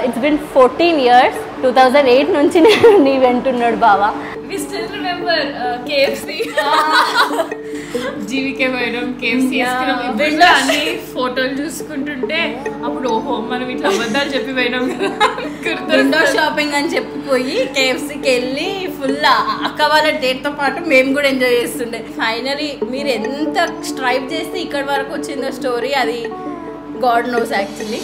It's been 14 years 2008 నుంచి నీ వెంటున్నాడు బావా. We still remember KFC. జీవికే పోయడం KFC వేసుకున్నాం అన్ని ఫోటోలు చూసుకుంటుంటే అప్పుడు ఓహో మనం ఇట్లా అబద్ధాలు చెప్పి పోయినాం విండో షాపింగ్ అని చెప్పిపోయి KFCకి వెళ్ళి ఫుల్ అక్క వాళ్ళ డేట్తో పాటు మేము కూడా ఎంజాయ్ చేస్తుండే. ఫైనలీ మీరు ఎంత స్ట్రైవ్ చేస్తే ఇక్కడి వరకు వచ్చిందో స్టోరీ అది గాడ్ నోస్ యాక్చువల్లీ.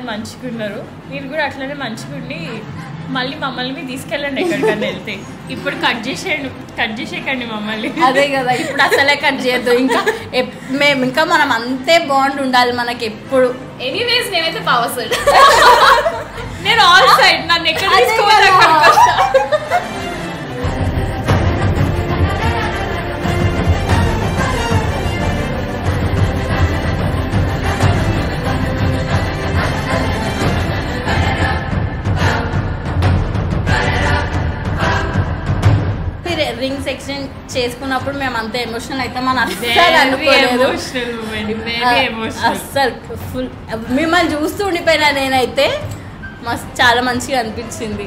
మంచిగున్నారు, మీరు కూడా అట్లనే మంచిగుండి మళ్ళీ మమ్మల్ని తీసుకెళ్ళండి ఎక్కడికన్నా వెళ్తే. ఇప్పుడు కట్ చేసేయకండి మమ్మల్ని. అదే కదా, ఇప్పుడు అసలే కట్ చేయొద్దు. ఇంకా మనం అంతే బాండ్ ఉండాలి మనకి ఎప్పుడు. ఎనీవేస్ నేనైతే పవర్ సైడ్, నేను ఆల్ సైడ్, నన్ను ఎక్కడ తీసుకోవాలి అక్కడికి వస్తా. రింగ్స్ ఎక్స్చేంజ్ చేసుకున్నప్పుడు మేము అంత ఎమోషనల్ అయితే మన అస్సలు ఫుల్ మిమ్మల్ని చూస్తూ ఉండిపోయినా నేనైతే మస్తు చాలా మంచిగా అనిపించింది.